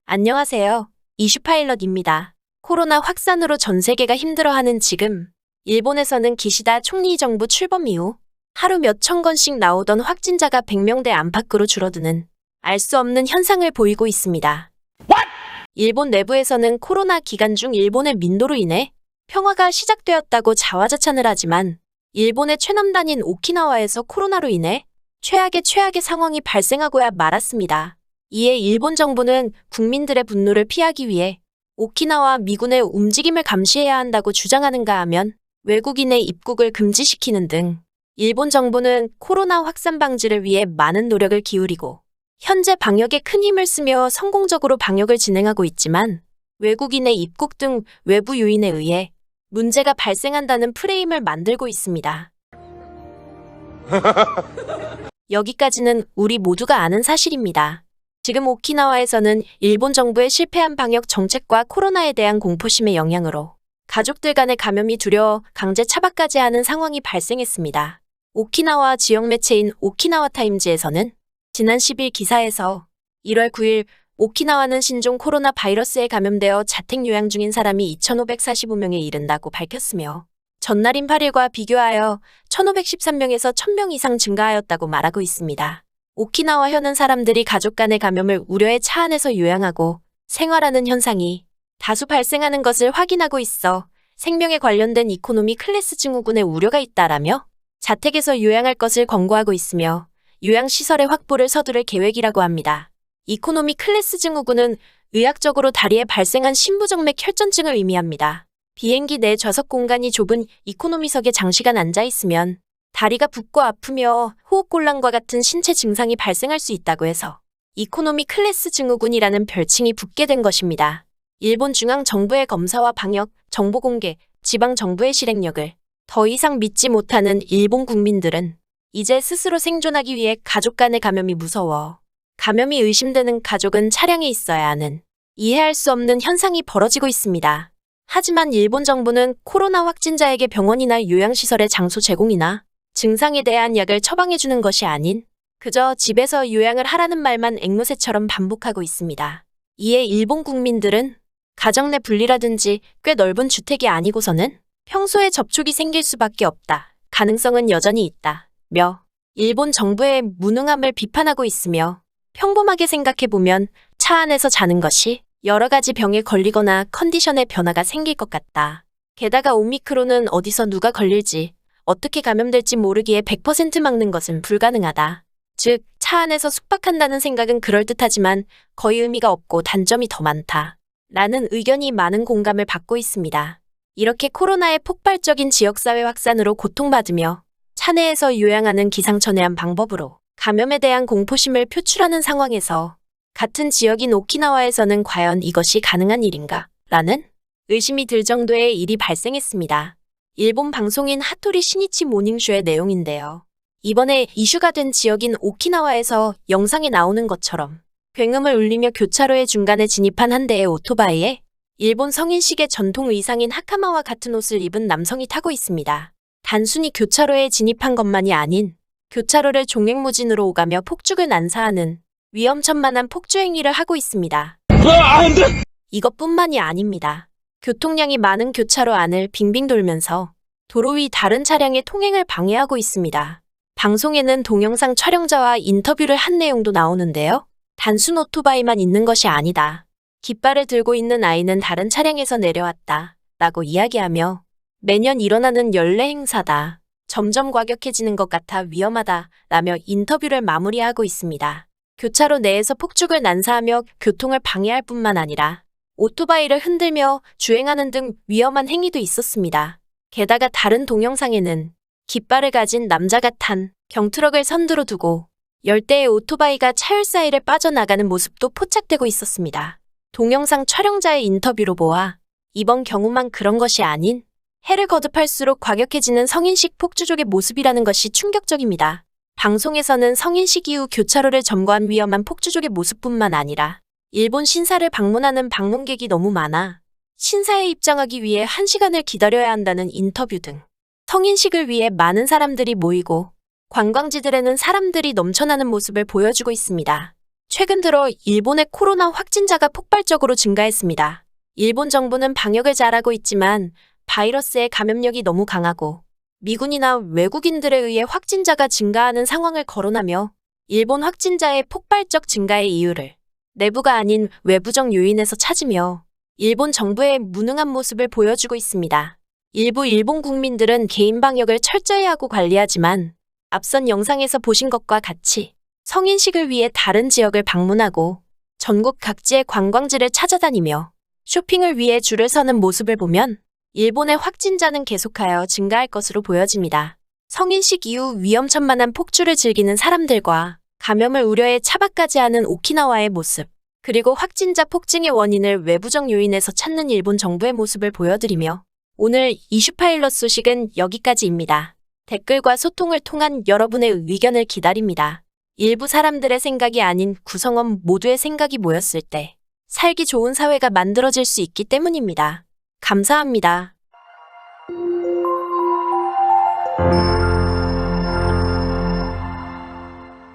안녕하세요. 이슈파일럿입니다. 코로나 확산으로 전 세계가 힘들어하는 지금, 일본에서는 기시다 총리 정부 출범 이후 하루 몇천 건씩 나오던 확진자가 100명대 안팎으로 줄어드는 알 수 없는 현상을 보이고 있습니다. 일본 내부에서는 코로나 기간 중 일본의 민도로 인해 평화가 시작되었다고 자화자찬을 하지만 일본의 최남단인 오키나와에서 코로나로 인해 최악의 상황이 발생하고야 말았습니다. 이에 일본 정부는 국민들의 분노를 피하기 위해 오키나와 미군의 움직임을 감시해야 한다고 주장하는가 하면 외국인의 입국을 금지시키는 등 일본 정부는 코로나 확산 방지를 위해 많은 노력을 기울이고 현재 방역에 큰 힘을 쓰며 성공적으로 방역을 진행하고 있지만 외국인의 입국 등 외부 요인에 의해 문제가 발생한다는 프레임을 만들고 있습니다. 여기까지는 우리 모두가 아는 사실입니다. 지금 오키나와에서는 일본 정부의 실패한 방역 정책과 코로나에 대한 공포심의 영향으로 가족들 간의 감염이 두려워 강제 차박까지 하는 상황이 발생했습니다. 오키나와 지역 매체인 오키나와 타임즈에서는 지난 10일 기사에서 1월 9일 오키나와는 신종 코로나 바이러스에 감염되어 자택 요양 중인 사람이 2,545명에 이른다고 밝혔으며 전날인 8일과 비교하여 1,513명에서 1,000명 이상 증가하였다고 말하고 있습니다. 오키나와 현은 사람들이 가족 간의 감염을 우려의 차 안에서 요양하고 생활하는 현상이 다수 발생하는 것을 확인하고 있어 생명에 관련된 이코노미 클래스 증후군의 우려가 있다라며 자택에서 요양할 것을 권고하고 있으며 요양시설의 확보를 서두를 계획이라고 합니다. 이코노미 클래스 증후군은 의학적으로 다리에 발생한 심부정맥 혈전증을 의미합니다. 비행기 내 좌석 공간이 좁은 이코노미석에 장시간 앉아있으면 다리가 붓고 아프며 호흡곤란과 같은 신체 증상이 발생할 수 있다고 해서 이코노미 클래스 증후군이라는 별칭이 붙게 된 것입니다. 일본 중앙정부의 검사와 방역, 정보 공개, 지방정부의 실행력을 더 이상 믿지 못하는 일본 국민들은 이제 스스로 생존하기 위해 가족 간의 감염이 무서워 감염이 의심되는 가족은 차량에 있어야 하는 이해할 수 없는 현상이 벌어지고 있습니다. 하지만 일본 정부는 코로나 확진자에게 병원이나 요양시설의 장소 제공이나 증상에 대한 약을 처방해주는 것이 아닌 그저 집에서 요양을 하라는 말만 앵무새처럼 반복하고 있습니다. 이에 일본 국민들은 가정 내 분리라든지 꽤 넓은 주택이 아니고서는 평소에 접촉이 생길 수밖에 없다. 가능성은 여전히 있다. 며 일본 정부의 무능함을 비판하고 있으며 평범하게 생각해보면 차 안에서 자는 것이 여러 가지 병에 걸리거나 컨디션의 변화가 생길 것 같다. 게다가 오미크론은 어디서 누가 걸릴지 어떻게 감염될지 모르기에 100% 막는 것은 불가능하다. 즉, 차 안에서 숙박한다는 생각은 그럴듯하지만 거의 의미가 없고 단점이 더 많다. 라는 의견이 많은 공감을 받고 있습니다. 이렇게 코로나의 폭발적인 지역사회 확산으로 고통받으며 차 내에서 요양하는 기상천외한 방법으로 감염에 대한 공포심을 표출하는 상황에서 같은 지역인 오키나와에서는 과연 이것이 가능한 일인가? 라는 의심이 들 정도의 일이 발생했습니다. 일본 방송인 하토리 시니치 모닝쇼의 내용인데요. 이번에 이슈가 된 지역인 오키나와에서 영상에 나오는 것처럼 굉음을 울리며 교차로의 중간에 진입한 한 대의 오토바이에 일본 성인식의 전통 의상인 하카마와 같은 옷을 입은 남성이 타고 있습니다. 단순히 교차로에 진입한 것만이 아닌 교차로를 종횡무진으로 오가며 폭죽을 난사하는 위험천만한 폭주 행위를 하고 있습니다. 이것뿐만이 아닙니다. 교통량이 많은 교차로 안을 빙빙 돌면서 도로 위 다른 차량의 통행을 방해하고 있습니다. 방송에는 동영상 촬영자와 인터뷰를 한 내용도 나오는데요. 단순 오토바이만 있는 것이 아니다. 깃발을 들고 있는 아이는 다른 차량에서 내려왔다. 라고 이야기하며 매년 일어나는 연례 행사다. 점점 과격해지는 것 같아 위험하다. 라며 인터뷰를 마무리하고 있습니다. 교차로 내에서 폭죽을 난사하며 교통을 방해할 뿐만 아니라 오토바이를 흔들며 주행하는 등 위험한 행위도 있었습니다. 게다가 다른 동영상에는 깃발을 가진 남자가 탄 경트럭을 선두로 두고 10대의 오토바이가 차열 사이를 빠져나가는 모습도 포착되고 있었습니다. 동영상 촬영자의 인터뷰로 보아 이번 경우만 그런 것이 아닌 해를 거듭할수록 과격해지는 성인식 폭주족의 모습이라는 것이 충격적입니다. 방송에서는 성인식 이후 교차로를 점거한 위험한 폭주족의 모습뿐만 아니라 일본 신사를 방문하는 방문객이 너무 많아 신사에 입장하기 위해 1시간을 기다려야 한다는 인터뷰 등 성인식을 위해 많은 사람들이 모이고 관광지들에는 사람들이 넘쳐나는 모습을 보여주고 있습니다. 최근 들어 일본의 코로나 확진자가 폭발적으로 증가했습니다. 일본 정부는 방역을 잘하고 있지만 바이러스의 감염력이 너무 강하고 미군이나 외국인들에 의해 확진자가 증가하는 상황을 거론하며 일본 확진자의 폭발적 증가의 이유를 내부가 아닌 외부적 요인에서 찾으며 일본 정부의 무능한 모습을 보여주고 있습니다. 일부 일본 국민들은 개인 방역을 철저히 하고 관리하지만 앞선 영상에서 보신 것과 같이 성인식을 위해 다른 지역을 방문하고 전국 각지의 관광지를 찾아다니며 쇼핑을 위해 줄을 서는 모습을 보면 일본의 확진자는 계속하여 증가할 것으로 보여집니다. 성인식 이후 위험천만한 폭주를 즐기는 사람들과 감염을 우려해 차박까지 하는 오키나와의 모습, 그리고 확진자 폭증의 원인을 외부적 요인에서 찾는 일본 정부의 모습을 보여드리며 오늘 이슈파일럿 소식은 여기까지입니다. 댓글과 소통을 통한 여러분의 의견을 기다립니다. 일부 사람들의 생각이 아닌 구성원 모두의 생각이 모였을 때 살기 좋은 사회가 만들어질 수 있기 때문입니다. 감사합니다.